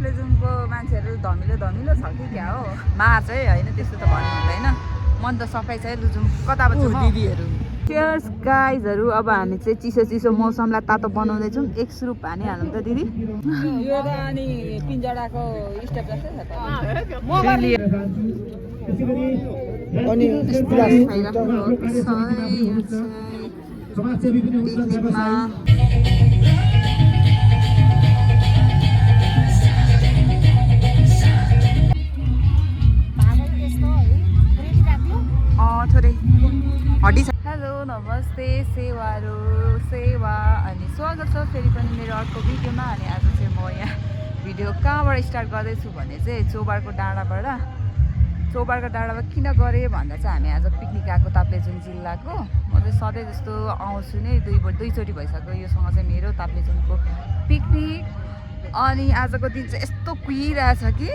ताप्लेजुङको मान्छेहरू धमिलो धमिलो छ कि क्या हो मार्छ है होइन त्यस्तो त भन्नु हुँदैन मन त सफाइ छ है लुजुङ कता बच्चा दिदीहरू चियर्स गाइजहरू अब हामी चाहिँ चिसो चिसो मौसमलाई तातो बनाउँदैछौँ एक सुरुप हानिहालौँ त दिदी यो त अनि पिन्जडाको स्टेप जस्तै छ थोरै हड्डी छ। हेलो नमस्ते सेवा अनि स्वागत छ फेरि पनि मेरो अर्को भिडियोमा। अनि आज चाहिँ म यहाँ भिडियो कहाँबाट स्टार्ट गर्दैछु भने चाहिँ चौबारको डाँडाबाट किन गरेँ भन्दा चाहिँ हामी आज पिकनिक आएको ताप्लेजुङ जिल्लाको। म चाहिँ सधैँ जस्तो आउँछु नै दुईचोटि भइसक्यो योसँग चाहिँ मेरो ताप्लेजुङको पिकनिक। अनि आजको दिन चाहिँ यस्तो कुहिरहेछ कि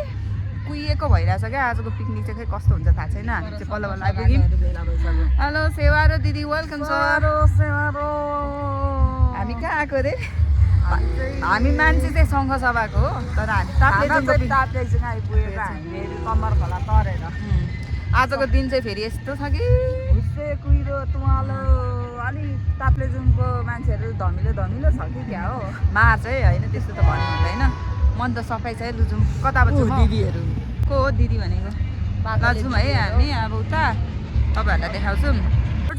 कुहिएको भइरहेछ क्या आजको पिकनिक चाहिँ खै कस्तो हुन्छ थाहा छैन। हामी चाहिँ बल्ल बल्ल आइपुग्यौँ। हेलो सेवा र दिदी वेलकम छ। हामी कहाँ आएको रे हामी मान्छे चाहिँ सङ्घ सभाको हो तर हामी ताप्लेजुङ आइपुगेको हामीहरू कम्मर खोला तरेर। आजको दिन चाहिँ फेरि यस्तो छ कि कुहिरो तुवालो अलि ताप्लेजुङको मान्छेहरू धमिलो धमिलो छ कि क्या हो मार्छ है होइन त्यस्तो त भन्नु हुँदैन मन त सफाइ छ है लुजुङ कता बच्चा दिदीहरू को हो दिदी भनेको लजुम है हामी अब उता तपाईँहरूलाई देखाउँछौँ।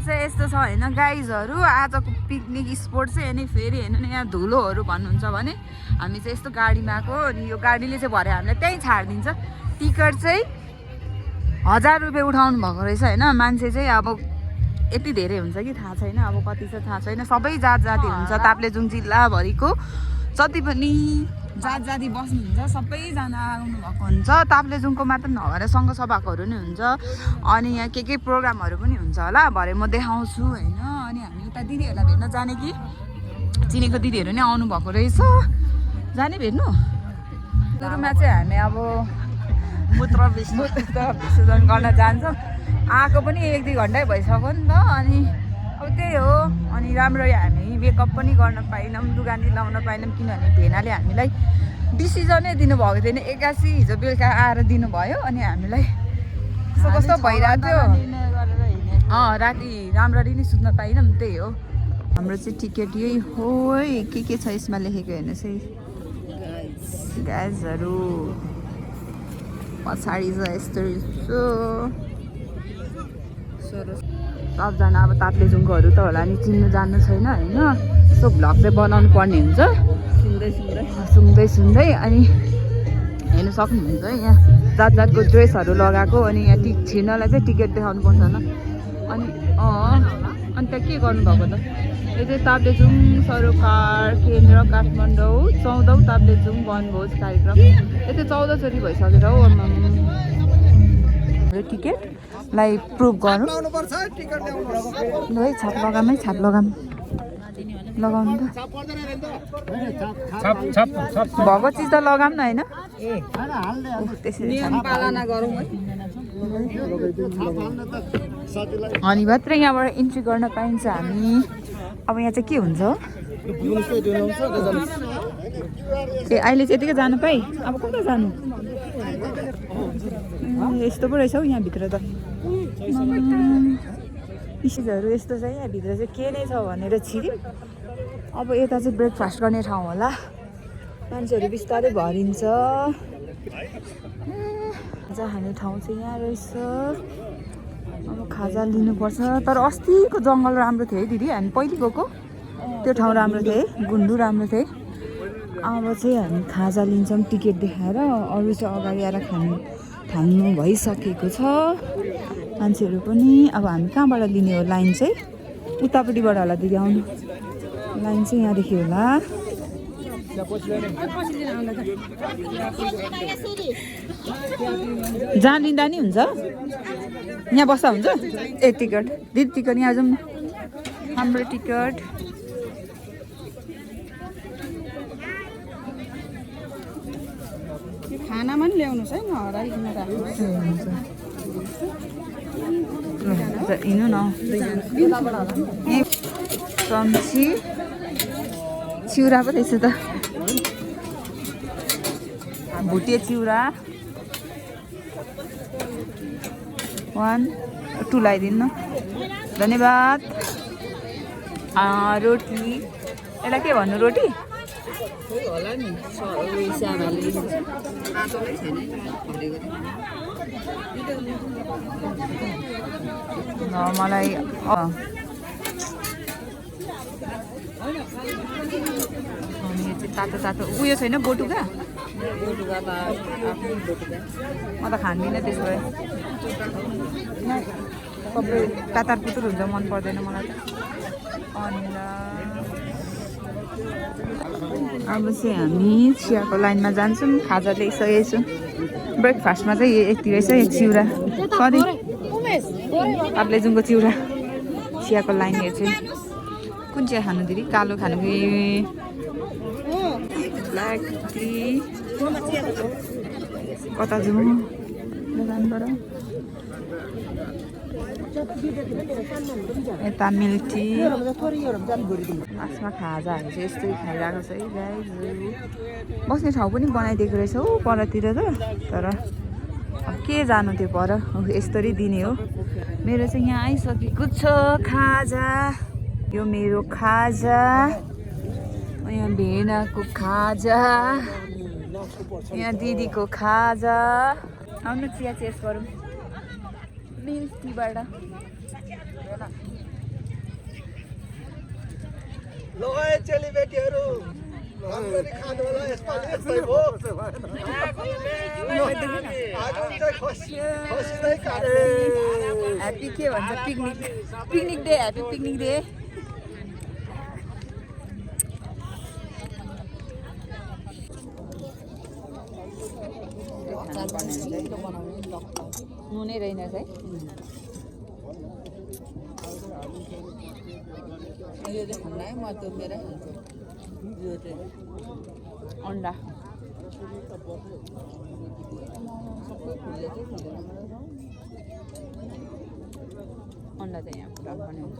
चाहिँ यस्तो छ होइन गाइजहरू आजको पिकनिक स्पोट चाहिँ अनि फेरि हेर्नु न यहाँ धुलोहरू भन्नुहुन्छ भने हामी चाहिँ यस्तो गाडीमा आएको अनि यो गाडीले चाहिँ भरे हामीलाई त्यहीँ छाडिदिन्छ। टिकट चाहिँ 1000 रुपियाँ उठाउनु भएको रहेछ होइन। मान्छे चाहिँ अब यति धेरै हुन्छ कि थाहा छैन अब कति छ थाहा छैन। सबै जात जाति हुन्छ ताप्लेजुङ जिल्लाभरिको जति पनि जात जाति बस्नुहुन्छ सबैजना आउनु भएको हुन्छ। ताप्लेजुङको मात्र नभएर सङ्घ सभाकोहरू नि हुन्छ अनि यहाँ के प्रोग्रामहरू पनि हुन्छ होला भरे म देखाउँछु होइन। अनि हामी उता दिदीहरूलाई भेट्न जाने कि चिनेको दिदीहरू नै आउनु भएको रहेछ जाने भेट्नु। सुरुमा चाहिँ हामी अब मूत्र विसर्जन गर्न जान्छौँ। आएको पनि 1-2 घन्टै भइसक्यो नि त। अनि अब त्यही हो अनि राम्ररी हामी मेकअप पनि गर्न पाएनौँ लुगा नि लाउन पाएनौँ किनभने भेनाले हामीलाई डिसिजनै दिनुभएको थिएन। 81 हिजो बेलुका आएर दिनुभयो अनि हामीलाई कस्तो भइरहेको थियो राति राम्ररी नै सुत्न पाइनौँ त्यही हो। हाम्रो चाहिँ टिकट यही हो है के छ यसमा लेखेको हेर्नुहोस् है गाइजहरू पछाडि छ यस्तो सबजना अब ताप्लेजुङकोहरू त होला नि चिन्नु जान्नु छैन होइन। यसो भ्लग चाहिँ बनाउनु पर्ने हुन्छ सुन्दै अनि हेर्नु सक्नुहुन्छ है यहाँ जात जातको ड्रेसहरू लगाएको अनि यहाँ छिर्नलाई चाहिँ टिकट देखाउनु पर्छ होला। अनि अनि त्यहाँ के गर्नुभएको त यो चाहिँ ताप्लेजुङ सरोकार केन्द्र काठमाडौँ 14औं ताप्लेजुङ वनभोज कार्यक्रम यो चाहिँ 14 चोटि भइसकेर हो। टिकटलाई प्रुभ गर्नु ल है छाप लगाउनु त भएको चिज त लगाऊँ न होइन त्यसरी पालना गरौँ है। अनि मात्रै यहाँबाट इन्ट्री गर्न पाइन्छ हामी। अब यहाँ चाहिँ के हुन्छ ए अहिले चाहिँ यतिकै जानु पाइ अब कता जानु यस्तो पो रहेछ हौ यहाँभित्र त चिजहरू यस्तो छ यहाँभित्र चाहिँ के नै छ भनेर छिर्यौँ। अब यता चाहिँ ब्रेकफास्ट गर्ने ठाउँ होला मान्छेहरू बिस्तारै भरिन्छ। खाजा खाने ठाउँ चाहिँ यहाँ रहेछ। अब खाजा लिनुपर्छ तर अस्तिको जङ्गल राम्रो थियो है दिदी हामी पहिले गएको त्यो ठाउँ राम्रो थियो है गुन्डु राम्रो थियो। अब चाहिँ हामी खाजा लिन्छौँ टिकट देखाएर अरू चाहिँ अगाडि आएर थाल्नु भइसकेको छ मान्छेहरू पनि। अब हामी कहाँबाट लिने हो लाइन चाहिँ उतापट्टिबाट होला दिदी आउनु लाइन चाहिँ यहाँदेखि होला। जहाँ लिँदा नि हुन्छ यहाँ बस्दा हुन्छ ए टिकट दिदी टिकट यहाँ जाउँ न हाम्रो टिकट खानामा पनि ल्याउनुहोस् है नहराइकन राख्नुहोस् हिँड्नु न चम्ची चिउरा पो रहेछ त भुटे चिउरा 1 2 लगाइदिनु धन्यवाद रोटी यसलाई के भन्नु रोटी होला नि मलाई तातो तातो उयो छैन बोटुका म त खान्दिनँ त्यसो भए सबै तातार पुतुर हुन्छ मन पर्दैन मलाई त अनि अब चाहिँ हामी चियाको लाइनमा जान्छौँ खाजा ल्याइसकेको छु ब्रेकफास्टमा चाहिँ यति रहेछ यो चिउरा सरी ताप्लेजुङको चिउरा चियाको लाइन यो चाहिँ कुन चिया खानु दिदी कालो खानु कि ब्ल्याक टी कता जाउँ दोकानबाट यता मिल्क टी लास्टमा खाजाहरू चाहिँ यस्तै खाइरहेको छ है गाइज बस्ने ठाउँ पनि बनाइदिएको रहेछ हौ परतिर त तर अब के जानु त्यो पर यस्तरी दिने हो मेरो चाहिँ यहाँ आइसकेको छ खाजा यो मेरो खाजा यहाँ भेनाको खाजा यहाँ दिदीको खाजा आउनु चिया चेस गरौँ मिल्क टीबाट लगाए चेलीबेटीहरू खानु होला यसपालि यस्तै हो ह्याप्पी के भन्छ picnic day happy picnic day नुनै रहेनछ है यो चाहिँ खाना है म तोपेर यो चाहिँ अन्डा अन्डा चाहिँ यहाँ पुरा बनाउँछ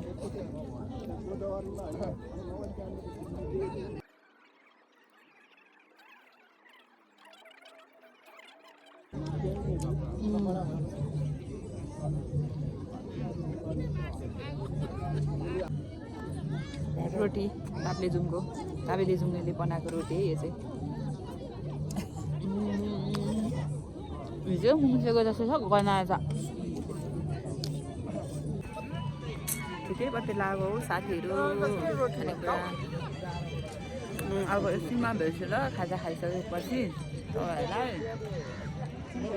रोटी ताप्लेजुङले बनाएको रोटी है यो चाहिँ हिजो मुसेको जस्तो छ बनाएछ ठिकै बत्ती लाग्यो हौ साथीहरू खानेकुरा अब सीमा भेट्छु ल खाजा खाइसकेपछि तपाईँहरूलाई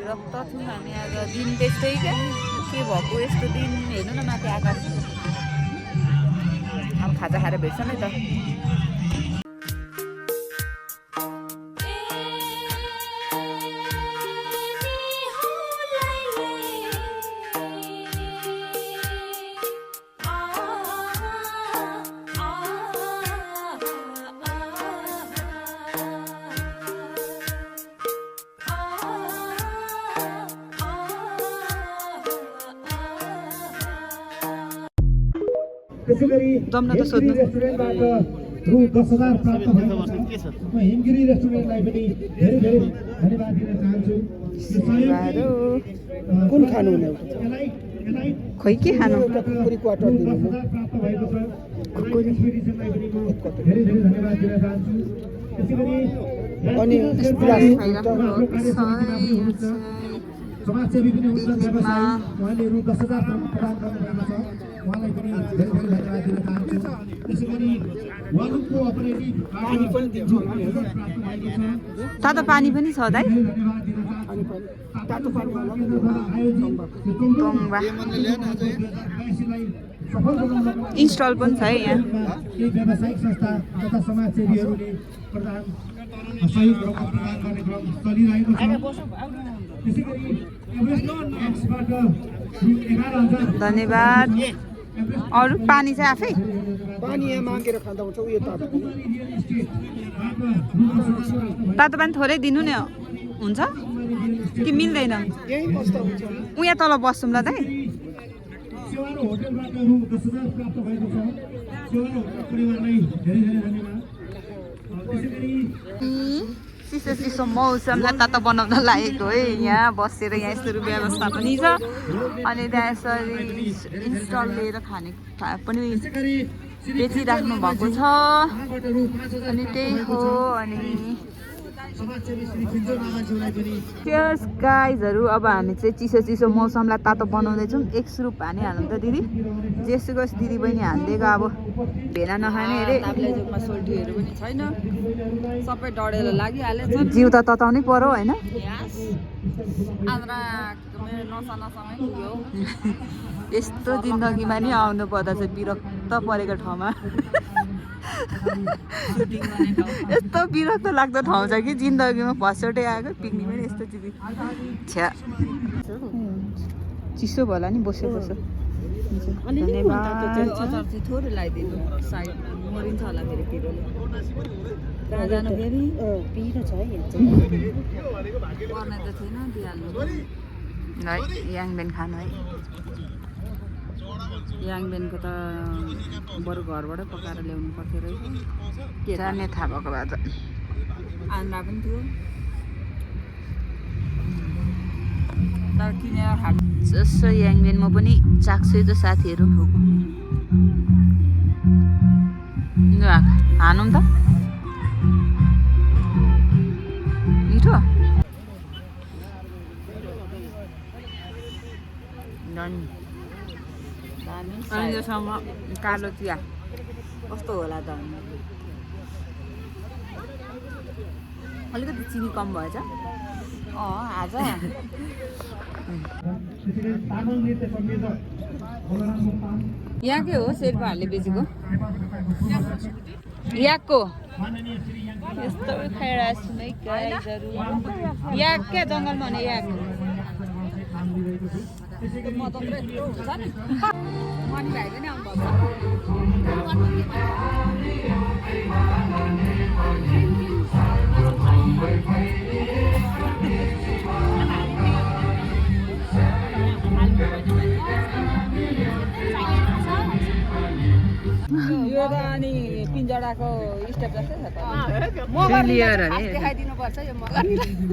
रक्त छौँ हामी आज दिन त्यस्तै क्या के भएको यस्तो दिन हेर्नु न माथि आकाश अब खाजा खाएर भेट्छ नि त दम्न त सोध्नु रेस्टुरेन्टबाट रु 10,000 प्राप्त भएको छ म हिमगिरी रेस्टुरेन्टलाई पनि धेरै धेरै धन्यवाद दिन चाहन्छु कुन खानु हुने खोइ के खानु कुकुरी क्वार्टर दिनु प्राप्त भएको छ कुकुरी एक्सपिडिसनलाई पनि म धेरै धेरै धन्यवाद दिन चाहन्छु त्यसैगरी अनि समाजसेवी पनि हुनुहुन्छ व्यवसायी उहाँले रु 10,000 प्रदान गर्नुभएको छ उहाँलाई पनि धेरै धेरै धन्यवाद दिन चाहन्छु त्यसैगरी वालुङको अपरेटिभ पानी पनि दिन्छु तातो पानी पनि छ दाइ तातो पानी इन्स्टल पनि छ है यहाँ व्यावसायिक संस्था तथा समाजसेवीहरूले प्रदान सहयोग रकम प्रदान गर्ने क्रम चलिरहेको छ त्यसैगरी एभरेस्ट रु 11,000 धन्यवाद अरू पानी चाहिँ आफै पानी यहाँ मागेर खाँदा हुन्छ उयो तातो पानी थोरै दिनु नि हुन्छ कि मिल्दैन उहाँ तल बस्छौँ ल दाइ सेवारो होटलबाट रु 10,000 प्राप्त भएको छ सेवारो होटल परिवारलाई धेरै धेरै धन्यवाद त्यसैगरी चिसो चिसो मौसमलाई तातो बनाउन लागेको है यहाँ बसेर यहाँ यस्तो व्यवस्था पनि छ अनि त्यहाँ यसरी इन्स्टल लिएर खाने पनि बेचिराख्नु भएको छ अनि त्यही हो अनि चियर्स गाइजहरू अब हामी चाहिँ चिसो चिसो मौसमलाई तातो बनाउँदैछौँ 1 सुरुप पानी हाल्नु त दिदी जेसुको दिदी बहिनी हालिदिएको अब भेना नखाने अरे ताप्लेजुङमा सोल्टीहरू पनि छैन सबै डढेर लागिहालेछ जिउ त तताउनै पर्यो होइन आन्द्रा मेरो नसा नसामै पुग्यो यस्तो जिन्दगीमा नि आउनु पर्दा चाहिँ विरक्त परेको ठाउँमा यस्तो विरक्त लाग्दो ठाउँ छ कि जिन्दगीमा फर्स्टचोटि आएको पिकनिक पनि यस्तो चिज छ्या चिसो भयो नि बस्यो बस्यो धन्यवाद थोरै लगाइदिनु साइड मरिन्छ होला फेरि पिरोले कहाँ जानु फेरि पिरो छ है पर्ने त थिएन दिइहाल्नु है याङबेन खानु है याङबेनको त बरु घरबाटै पकाएर ल्याउनु पर्थ्यो रहेछ के जाने थाहा भएको भए त आन्द्रा पनि थियो तर किनेर खानु जस्तो याङबेनमा पनि चाख्छु त साथीहरू हानौँ त मिठो अनि योसँग कालो चिया कस्तो होला त अलिकति चिनी कम भएछ आज यहाँकै हो शेर्पाहरूले बेचेको याकको यस्तो खाइरहेको छु है गाइजहरू याक क्या जङ्गलमा हुने याक मनी भाइ पनि आउनु यो त अनि पिन्जडाको स्टेप जस्तै छ त देखाइदिनुपर्छ यो मगनीलाई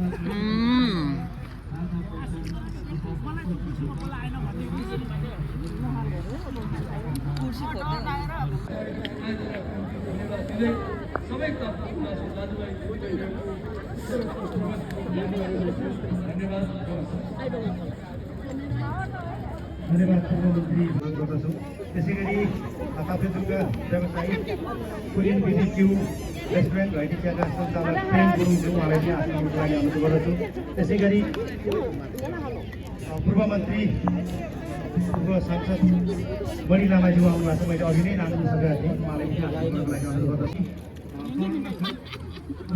कुर्सी खोज्दै धन्यवाद प्रधानमन्त्री माग गर्दछौँ त्यसै गरी ताप्लेजुङका व्यवसायी कोरियन बिबिक्यू रेस्टुरेन्ट घैटी चियाका सञ्चालक प्रेम गुरुङज्यू उहाँलाई पनि आशीर्वादको लागि अनुरोध गर्दछु त्यसै गरी पूर्व मन्त्री पूर्व सांसद बडी लामाज्यू आउनुभएको छ मैले अघि नै नाम लिन सकेका थिएँ उहाँलाई पनि आशीर्वादको लागि अनुरोध गर्दछु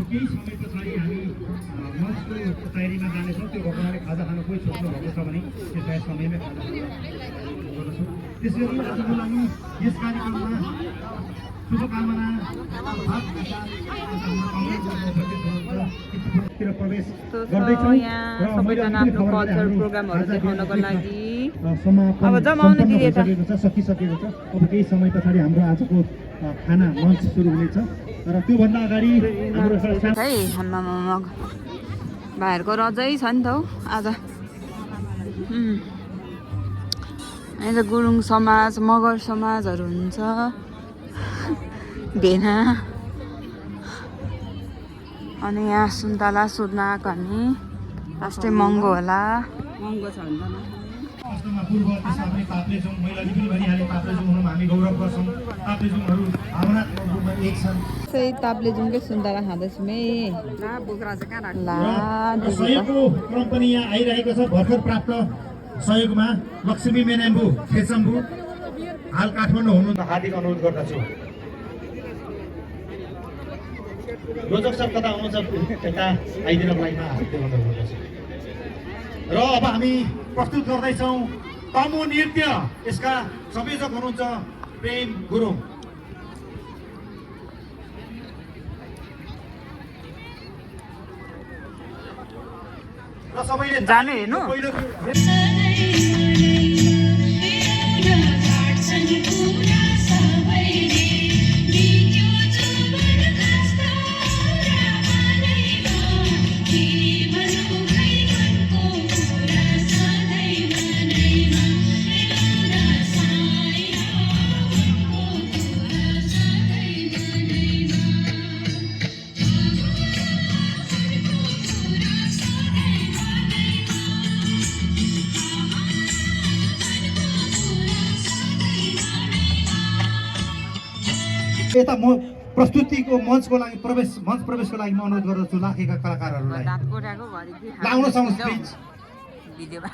केही समय पछाडि हामी मञ्चको तयारीमा जानेछौँ त्यो भएकोले खाजा खानु कोही सोच्नु भएको छ भने त्यसलाई समयमै खाजा गर्दछौँ त्यसै गरी आजको लागि यस कार्यक्रममा शुभकामना प्रवेश गर्दैछौँ यहाँ सबैजना आफ्नो कल्चर प्रोग्रामहरू देखाउनको लागि समापन अब जमाउनु दिए त सकिसकेको छ अब केही समय पछाडि हाम्रो आजको खाना मञ्च सुरु हुनेछ र त्योभन्दा अगाडि हाम्रो है आम्मामा भाइहरूको रजै छ नि त हौ आज यहाँ त गुरुङ समाज मगर समाजहरू हुन्छ भेना अनि यहाँ सुन्तला सोध्न आएको नि लास्टै महँगो होला महँगो छ भने वास्तवमा पूर्व दिशा पनि ताप्लेजुङ महिलाले पनि भनिहाले ताप्लेजुङ हुनुमा हामी गौरव गर्छौँ ताप्लेजुङहरू भावनात्मक रूपमा एक छन् त्यही ताप्लेजुङकै सुन्तला खाँदैछु मे ला बोक्रा चाहिँ कहाँ राख्नु ला र सहयोगको क्रम पनि यहाँ आइरहेको छ भर्खर प्राप्त सहयोगमा लक्ष्मी मेनेम्बु खेचम्बु हाल काठमाडौँ हुनु हार्दिक अनुरोध गर्दछु रोचक सब कता आउनुहुन्छ यता आइदिनको लागि हार्दिक अनुरोध गर्दछु र अब हामी प्रस्तुत गर्दैछौँ तमु नृत्य यसका संयोजक हुनुहुन्छ प्रेम गुरुङ र सबैले जानु हेर्नु पहिलो यता म प्रस्तुतिको मञ्चको लागि मञ्च प्रवेशको लागि म अनुरोध गर्दछु लाखेका कलाकारहरूलाई लाउनुहोस् प्लिज भिडियोमा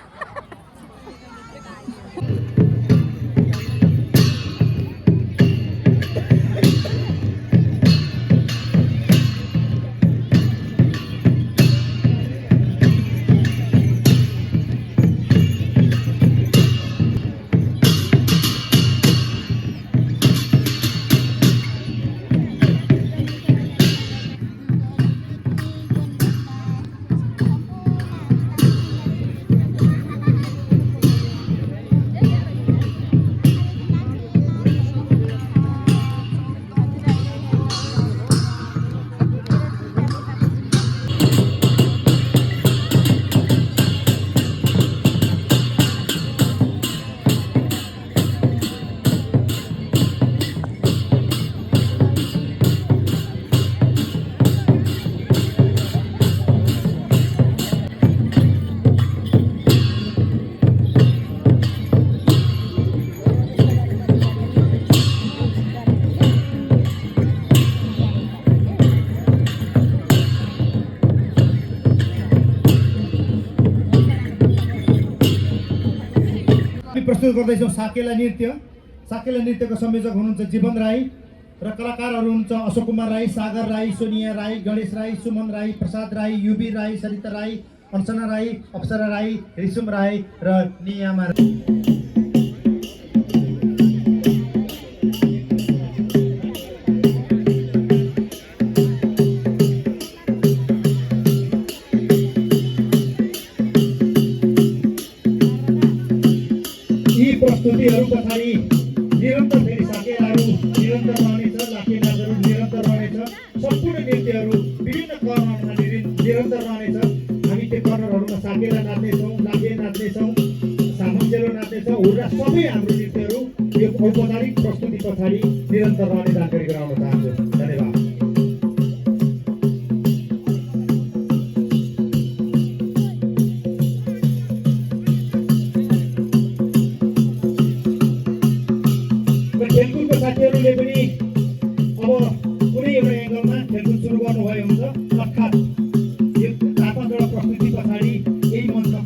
प्रस्तुत गर्दैछौँ साकेला नृत्यको संयोजक हुनुहुन्छ जीवन राई र कलाकारहरू हुनुहुन्छ अशोक कुमार राई, सागर राई, सोनिया राई, गणेश राई, सुमन राई, प्रसाद राई, युबी राई, सरिता राई, अर्चना राई, अप्सरा राई, रिसुम राई र नियामा राई। प्रस्तुतिहरू पछाडि निरन्तर फेरि साकेलाहरू निरन्तर रहनेछ, लाखे नाचहरू निरन्तर रहनेछ, सम्पूर्ण नृत्यहरू विभिन्न कर्नरमा निरन्तर रहनेछ। हामी त्यो कर्नरहरूमा साकेला नाच्नेछौँ, लाखे नाच्नेछौँ, सामन्जेलो नाच्नेछौँ, हुर्रा सबै हाम्रो नृत्यहरू यो औपचारिक प्रस्तुति पछाडि निरन्तर रहने जानकारी गराउन चाहन्छु। धन्यवाद। खेलकुदको साथीहरूले पनि अब कुनै एउटा एङ्गलमा खेलकुद सुरु गर्नुभयो हुन्छ, अर्थात् यो 4-5 वटा प्रस्तुति पछाडि यही मञ्चमा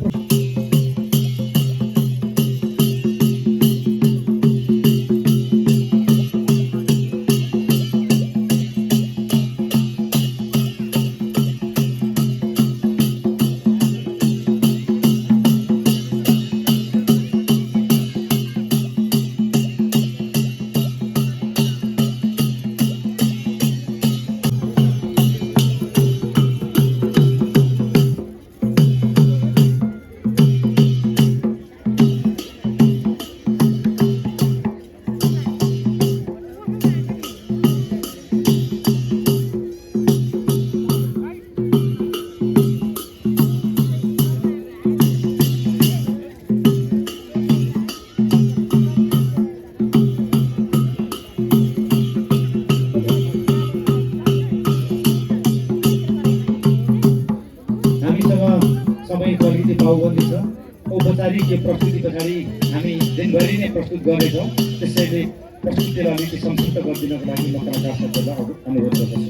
पाउबन्दी छ। औपचारिक यो प्रस्तुति पछाडि हामी दिनभरि नै प्रस्तुत गर्नेछौँ, त्यसैले प्रस्तुतिलाई अलिकति संक्षिप्त गरिदिनको लागि म कलाकार सबैलाई अनुरोध गर्दछु।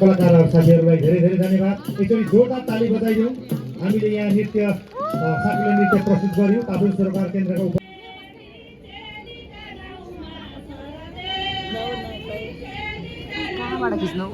कलाकारहरू साथीहरूलाई धेरै धेरै धन्यवाद। एकचोटि जोरदार ताली बजाइदिउँ। हामीले यहाँ नृत्य साकेला नृत्य प्रस्तुत गऱ्यौँ ताप्लेजुङ सरोकार केन्द्रको कहाँबाट खिच्नु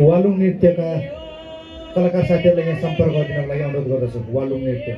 वालुङ नृत्यका कलाकार साथीहरूलाई यहाँ सम्पर्क गरिदिनको लागि अनुरोध गर्दछु। वालुङ नृत्य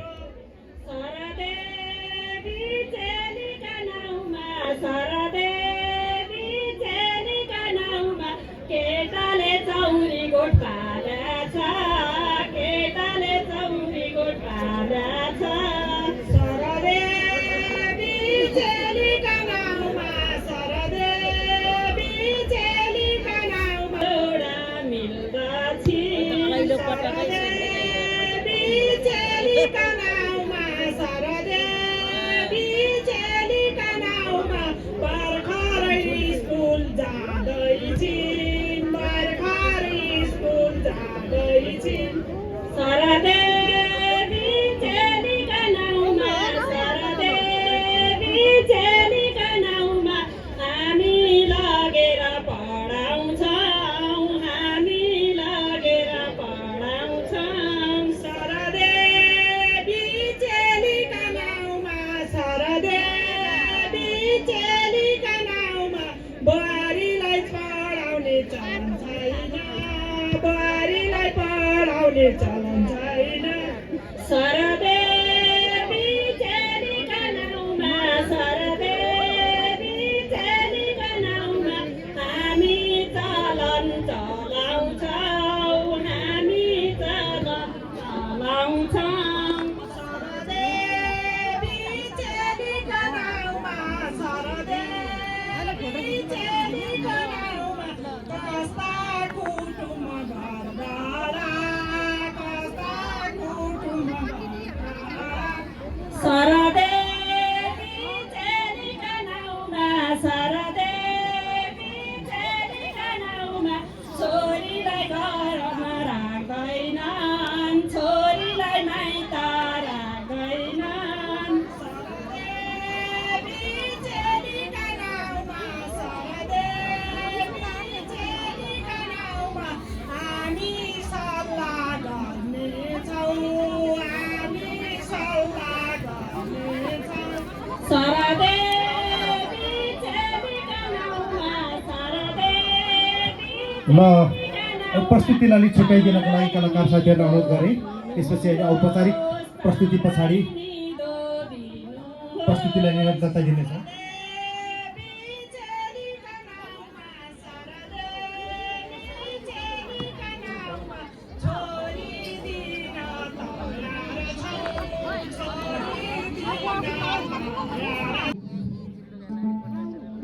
म प्रस्तुतिलाई अलिक छुट्याइदिनको लागि कलाकार साथीहरूलाई अनुरोध गरेँ। त्यसपछि अहिले औपचारिक प्रस्तुति पछाडि प्रस्तुतिलाई निरन्तरता दिनेछ।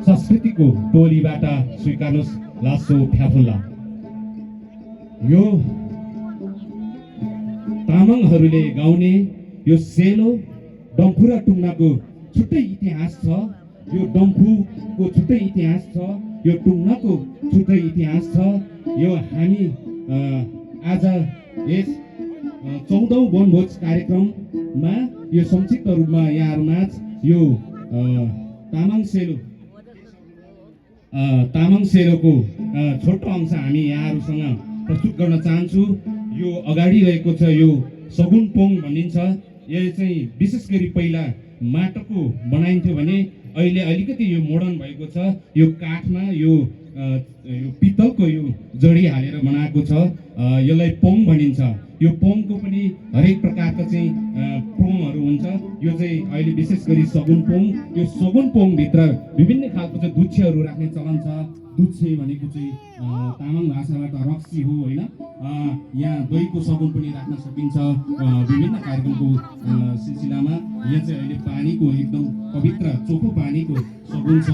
संस्कृतिको टोलीबाट स्वीकार्नुहोस् लासो फ्याफुल्ला। यो तामाङहरूले गाउने यो सेलो डम्फु र टुङ्नाको छुट्टै इतिहास छ। यो डम्फुको छुट्टै इतिहास छ, यो टुङ्नाको छुट्टै इतिहास छ। यो हामी आज यस 14औं वनभोज कार्यक्रममा यो संक्षिप्त रूपमा यहाँहरूमाझ यो तामाङ सेलोको छोटो अंश हामी यहाँहरूसँग प्रस्तुत गर्न चाहन्छु। यो अगाडि रहेको छ यो सगुन पोङ भनिन्छ। यो चाहिँ विशेष गरी पहिला माटोको बनाइन्थ्यो भने अहिले अलिकति यो मोडर्न भएको छ। यो काठमा यो पित्तलको यो जडी हालेर बनाएको छ। यसलाई पोङ भनिन्छ। यो पोङको पनि हरेक प्रकारको चाहिँ पोङहरू हुन्छ। यो चाहिँ अहिले विशेष गरी सगुन पोङ। यो सगुन पोङभित्र विभिन्न खालको चाहिँ गुच्छेहरू राख्ने चलन छ। गुच्छे भनेको चाहिँ तामाङ भाषाबाट रक्सी हो होइन। यहाँ दहीको सगुन पनि राख्न सकिन्छ विभिन्न कार्यक्रमको सिलसिलामा। यहाँ चाहिँ अहिले पानीको एकदम पवित्र चोखो पानीको सगुन छ।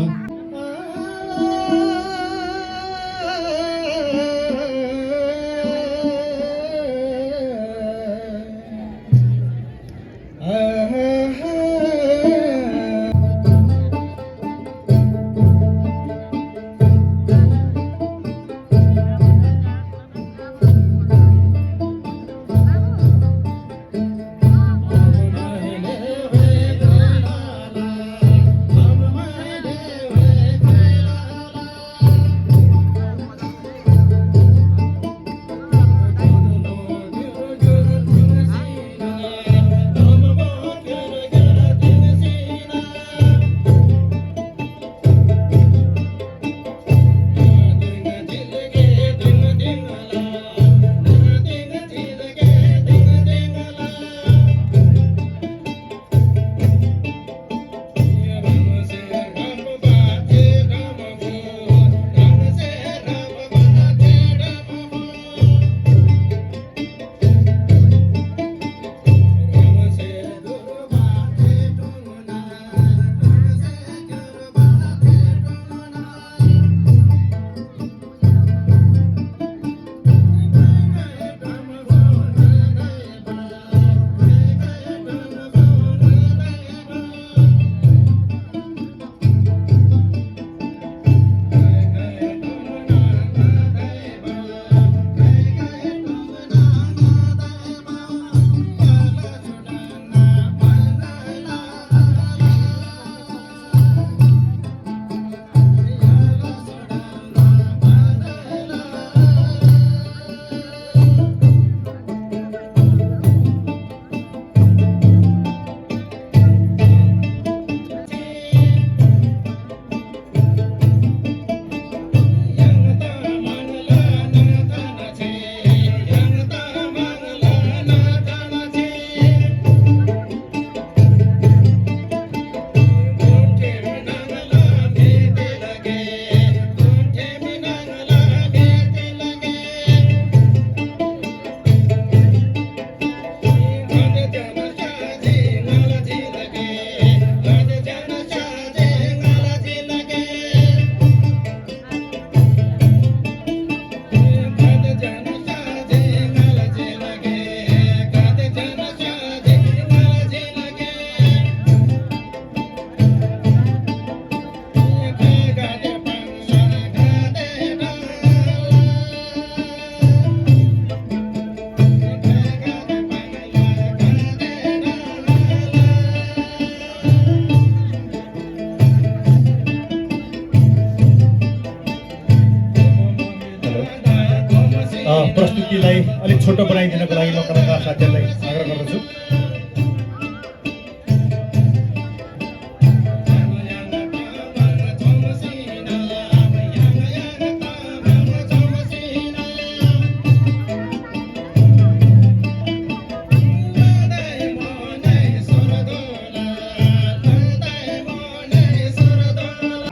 गीतलाई अलिक छोटो बनाइदिनको लागि म कलाकार साथीहरूलाई आग्रह गर्दछु।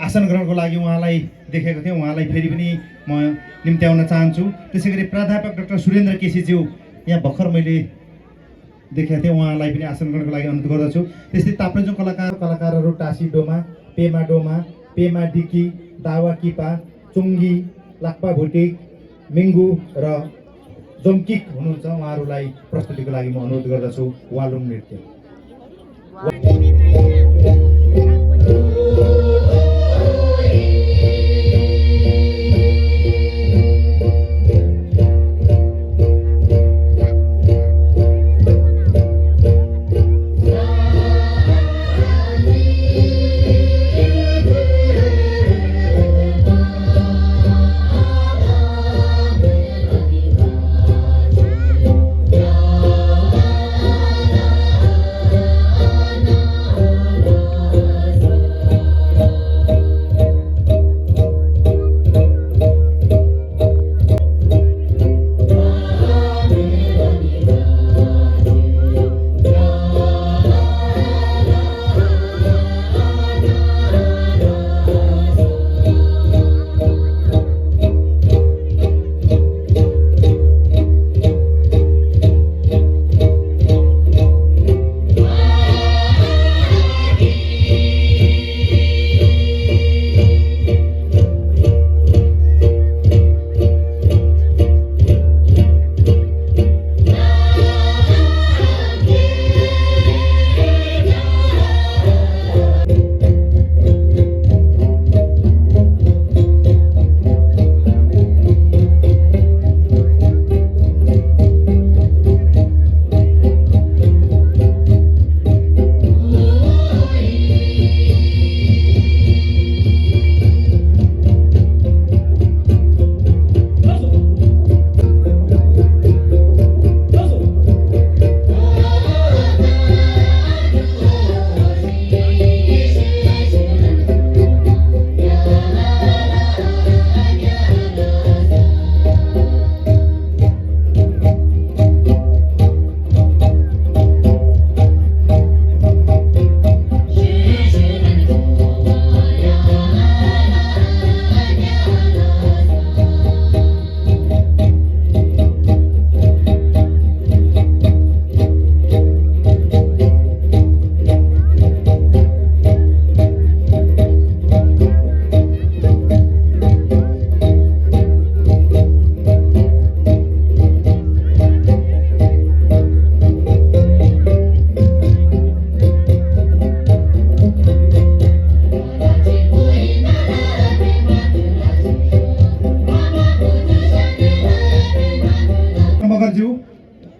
आसन ग्रहणको लागि उहाँलाई देखेको थिएँ, उहाँलाई फेरि पनि म निम्त्याउन चाहन्छु। त्यसै गरी प्राध्यापक डाक्टर सुरेन्द्र केसीज्यू यहाँ भर्खर मैले देखेको थिएँ, उहाँलाई पनि आसन ग्रहणको लागि अनुरोध गर्दछु। त्यस्तै ताप्लेजुङ कलाकारहरू टासी डोमा, पेमा डिकी, दावा किपा, चुङ्गी, लाक्पा भुटिक, मिङ्गु र जम्किक हुनुहुन्छ। उहाँहरूलाई प्रस्तुतिको लागि म अनुरोध गर्दछु। वालुङ नृत्य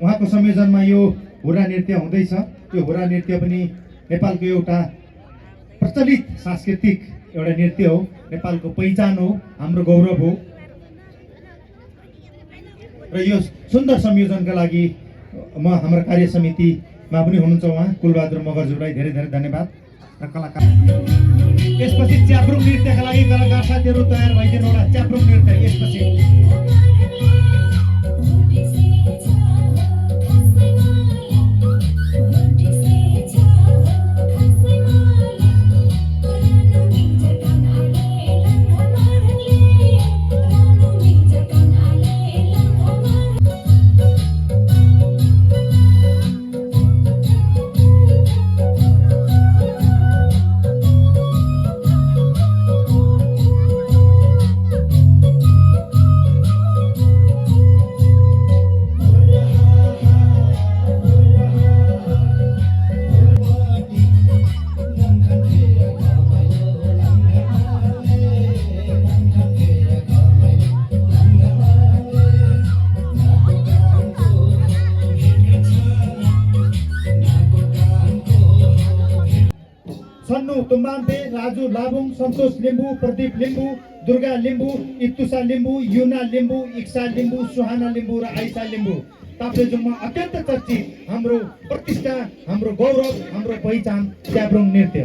उहाँको संयोजनमा यो हुरा नृत्य हुँदैछ। त्यो हुरा नृत्य पनि नेपालको एउटा प्रचलित सांस्कृतिक एउटा नृत्य हो, नेपालको पहिचान हो, हाम्रो गौरव हो। र यो सुन्दर संयोजनका लागि म हाम्रो कार्य समितिमा पनि हुनुहुन्छ उहाँ कुलबहादुर मगरज्यूलाई धेरै धेरै धन्यवाद। र कलाकार यसपछि च्याब्रुङ नृत्यका लागि कलाकार साथीहरू तयार भइदिनु होला। च्याब्रुङ नृत्य यसपछि सन्नु तुम्बान्ते, राजु लाबुङ, सन्तोष लिम्बू, प्रदीप लिम्बू, दुर्गा लिम्बू, इत्तुसा लिम्बू, युना लिम्बू, इक्सा लिम्बू, सुहाना लिम्बू र आइसा लिम्बू ताप्लेजुङमा अत्यन्त चर्चित हाम्रो प्रतिष्ठा, हाम्रो गौरव, हाम्रो पहिचान च्याब्रुङ नृत्य।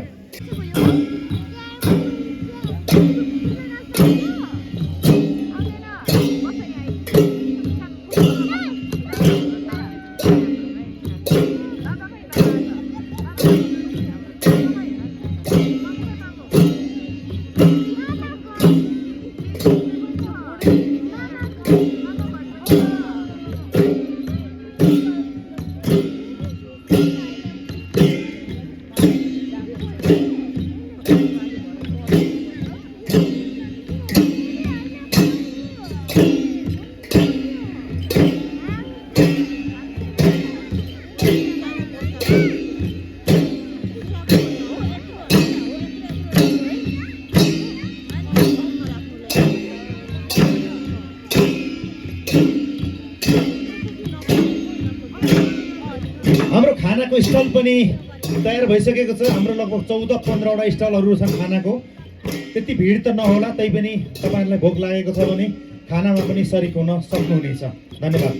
हाम्रो खानाको स्टल पनि तयार भइसकेको छ। हाम्रो लगभग 14-15वटा स्टलहरू छन् खानाको। त्यति भिड त नहोला, तैपनि तपाईँहरूलाई भोक लागेको छ भने खानामा पनि सरिक हुन सक्नुहुनेछ। धन्यवाद।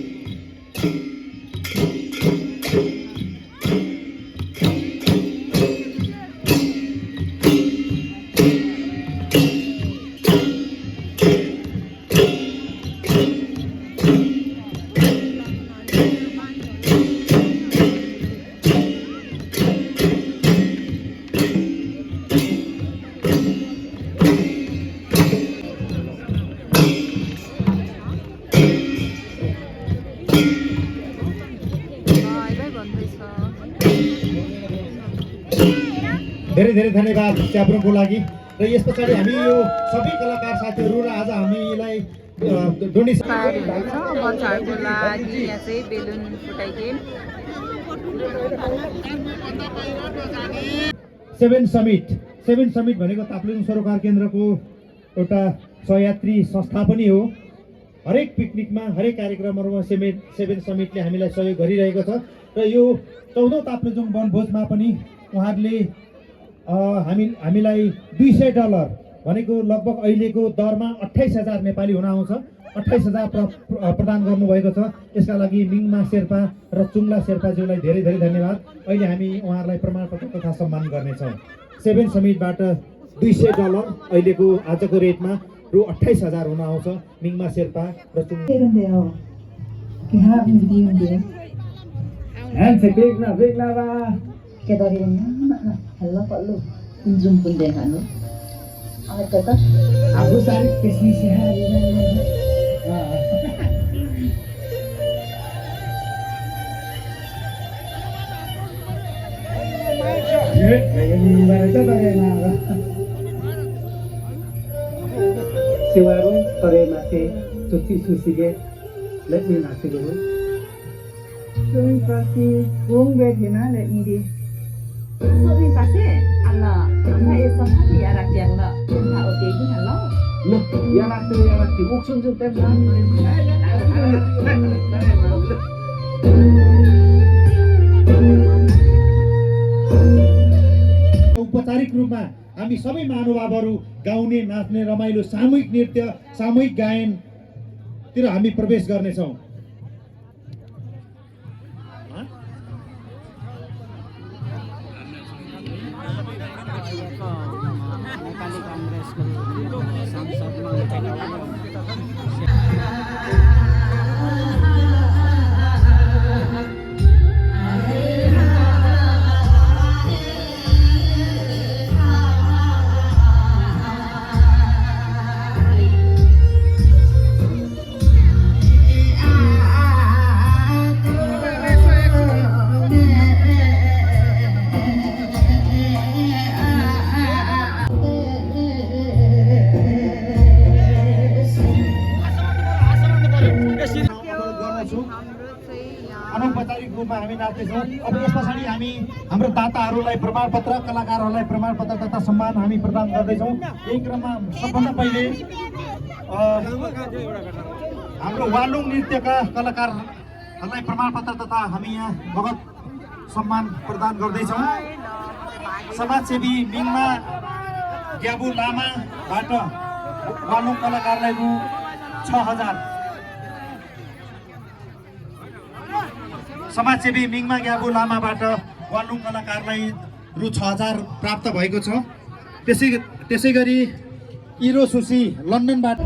धेरै धेरै धन्यवाद च्याब्रुङको लागि। र यस पछाडि हामी यो सबै कलाकार साथीहरू र आज हामीलाई डोनेसन बच्चाहरूको लागि यहाँ चाहिँ बेलुन फुटाइदिए। सेभेन समिट भनेको ताप्लेजुङ सरोकार केन्द्रको एउटा सहयात्री संस्था पनि हो। हरेक पिकनिकमा, हरेक कार्यक्रमहरूमा सेभेन समिटले हामीलाई सहयोग गरिरहेको छ। र यो 14औं ताप्लेजुङ वनभोजमा पनि उहाँहरूले हामीलाई $200 भनेको लगभग अहिलेको दरमा 28,000 नेपाली हुन आउँछ, 28,000 प्रदान गर्नुभएको छ। यसका लागि मिङमा शेर्पा र चुङला शेर्पाज्यूलाई धेरै धेरै धन्यवाद। अहिले हामी उहाँहरूलाई प्रमाणपत्र तथा सम्मान गर्नेछौँ। सेभेन समिटबाट $200 अहिलेको आजको रेटमा रु 28,000 हुन आउँछ। मिङमा शेर्पा र चुङला Cái đó thì nó hello Pak Lu. Zoom pun deh anu. Awak kata aku sari kesini sehari. Si warung sore masih cuci susinya. Let me nasi dulu. Zoom pasti buang bedina let ni di. Zoom pasti Allah. Allah esok hari ya rakyat lah. Tak oke pun Allah. Loh, yang laki uksun tu tem औपचारिक रूपमा हामी सबै महानुभावहरू गाउने, नाच्ने, रमाइलो सामूहिक नृत्य, सामूहिक गायनतिर हामी प्रवेश गर्नेछौँ। अनौपचारिक रूपमा हामी नाच्दैछौँ। अब यस पछाडि हामी हाम्रो दाताहरूलाई प्रमाणपत्र, कलाकारहरूलाई प्रमाणपत्र तथा सम्मान हामी प्रदान गर्दैछौँ। यही क्रममा सबभन्दा पहिले हाम्रो वालुङ नृत्यका कलाकारहरूलाई प्रमाणपत्र तथा हामी यहाँ नगद सम्मान प्रदान गर्दैछौँ। समाजसेवी मिङमा ग्याबु लामाबाट वालुङ कलाकारलाई रु 6000। समाजसेवी मिङमा ग्याबु लामाबाट वालुङ कलाकारलाई रु 6000 प्राप्त भएको छ। त्यसै गरी इरो सुसी लन्डनबाट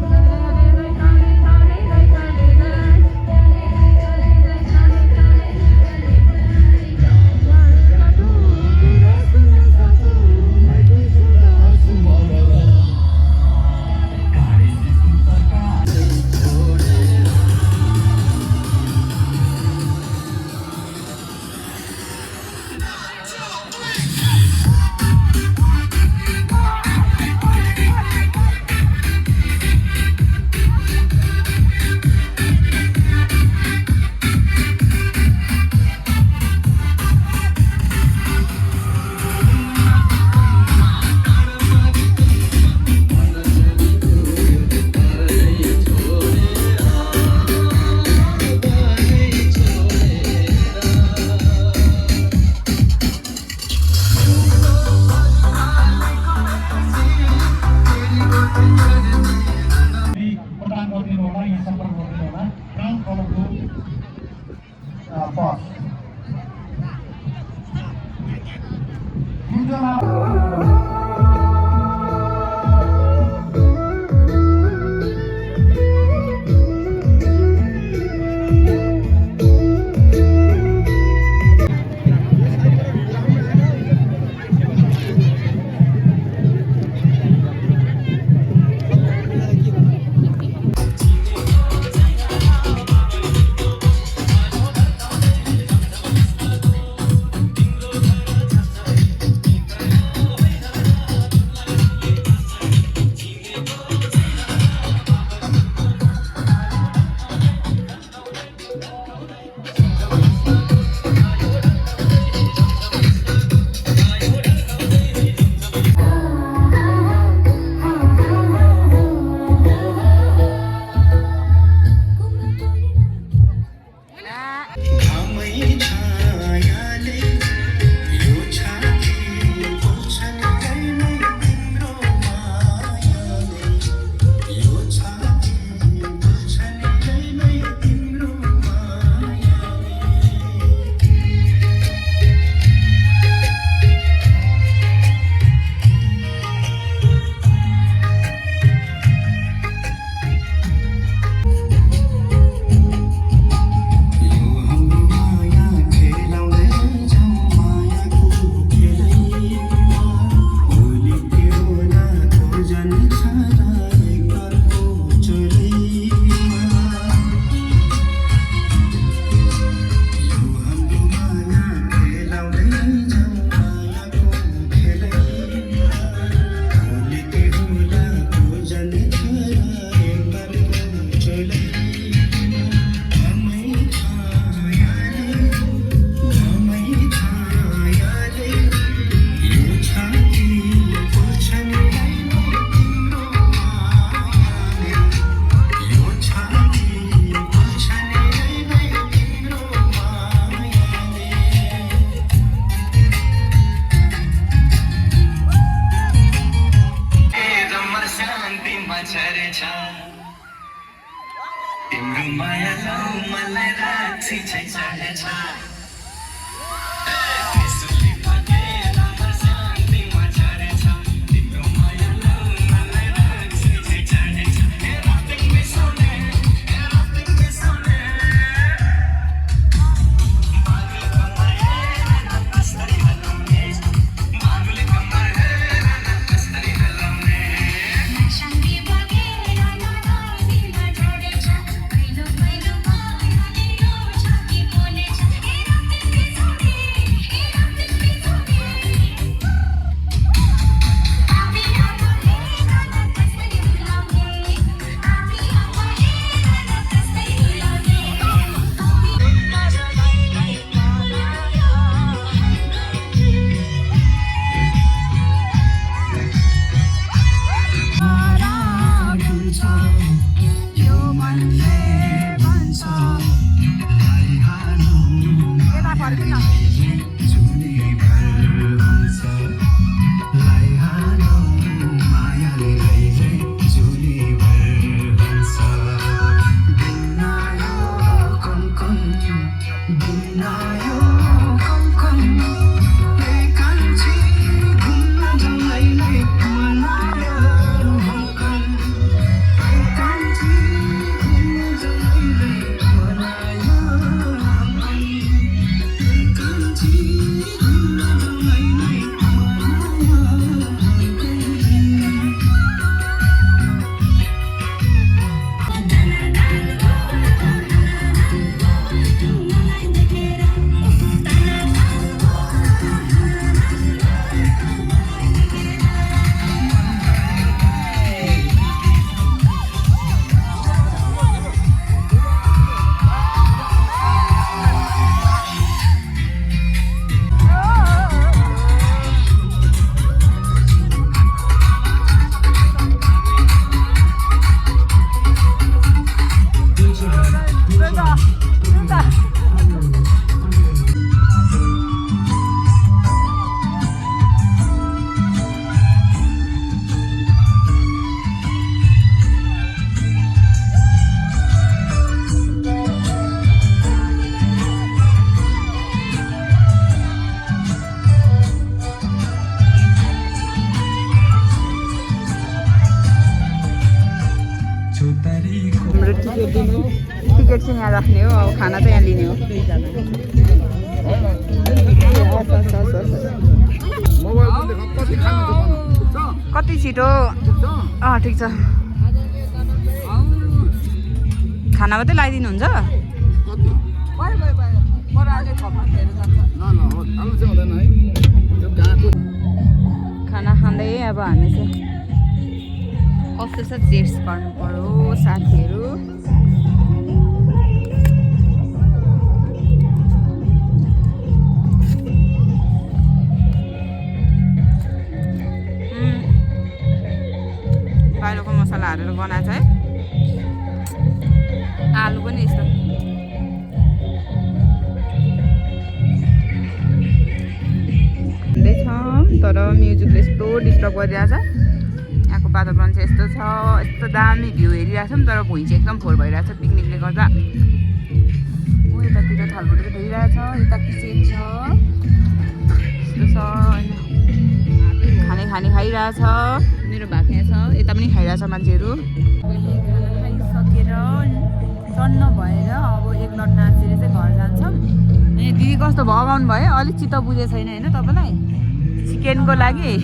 टिकट चाहिँ यहाँ राख्ने हो, अब खाना चाहिँ यहाँ लिने हो। कति छिटो? ठिक छ। खाना मात्रै लगाइदिनुहुन्छ? खाना खाँदै अब हामी चाहिँ कस्तो छ टेस्ट गर्नु पर्यो साथीहरू। बाहिरको मसला हालेर बनाएको छ है। आलु पनि यस्तो तर म्युजिकले यस्तो डिस्टर्ब गरिरहेछ। यहाँको वातावरण चाहिँ यस्तो छ, यस्तो दामी भ्यू हेरिरहेछौँ तर भुइँ चाहिँ एकदम फोहोर भइरहेछ पिकनिकले गर्दा। यतातिर थालबुटहरू धोइरहेछ, यता किचन छ, यस्तो छ होइन। खाने खाइरहेछ, मेरो भात यहाँ छ, यता पनि खाइरहेछ मान्छेहरू। खाना खाइसकेर चन्न भएर अब एक लट नाचेर चाहिँ घर जान्छौँ। ए दिदी कस्तो भगाउनु भयो? अलिक चित्त बुझेको छैन होइन तपाईँलाई चिकनको लागि?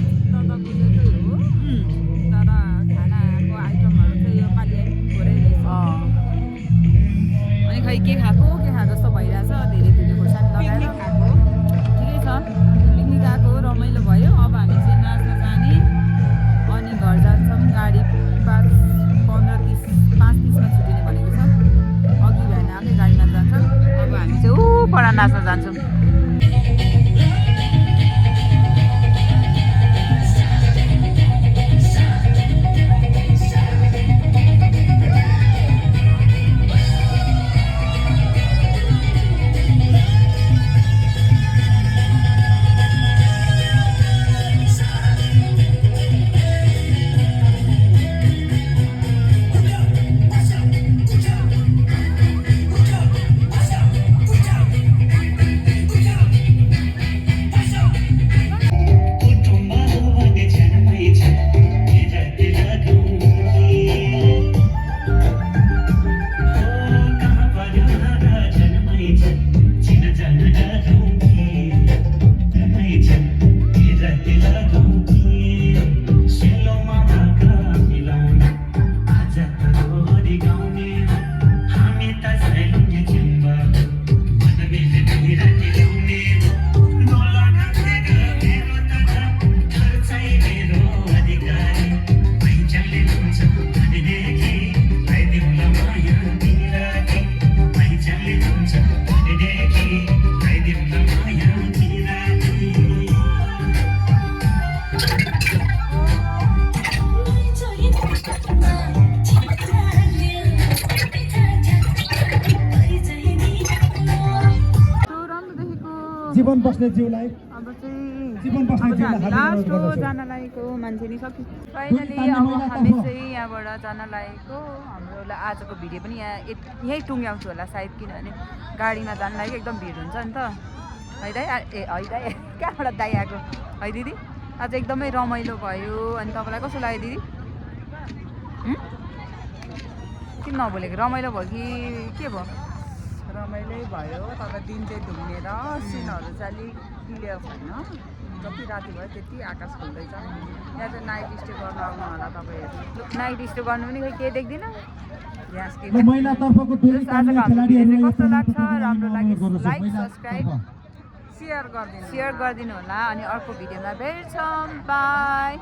अनि खै के खाएको जस्तो भइरहेछ। धेरै भिडियो खोर्सानी लगाएर खाएको ठिकै छ। पिकनिक आएको रमाइलो भयो। अब हामी चाहिँ नाच्न जाने अनि घर जान्छौँ। गाडी 5:30मा छुटिने भनेको छ। अघि बिहान आफै गाडीमा जान्छौँ। अब हामी चाहिँ पर नाच्न जान्छौँ। जीवन बस्ने जीवलाई अब चाहिँ जीवन बस्ने जीवलाई लास्ट हो जान लागेको मान्छे नि सक्यो। फाइनली अब हामी चाहिँ यहाँबाट जान लागेको। हाम्रो आजको भिडियो पनि यहीँ टुङ्ग्याउँछु होला सायद, किनभने गाडीमा जान लागेको एकदम भिड हुन्छ नि त है दाइ। है दाइ कहाँबाट दाइ आएको है दिदी? आज एकदमै रमाइलो भयो। अनि तपाईँलाई कस्तो लाग्यो दिदी? किन नबोलेको? रमाइलो भयो कि के भयो? रमाइलै भयो तर दिन चाहिँ ढुङ्गेर सिनहरू चाहिँ अलिक क्लियर छैन। जति राति भयो त्यति आकाश खुल्दैछ। यहाँ चाहिँ नाइट स्टे गर्नु आउनु होला तपाईँहरू। नाइट स्टे गर्नु पनि खै केही देख्दिनँ। कस्तो लाग्छ? राम्रो लाग्यो लाइक सब्सक्राइब सेयर गरिदिनु होला। अनि अर्को भिडियोमा भेट्छौँ। बाई।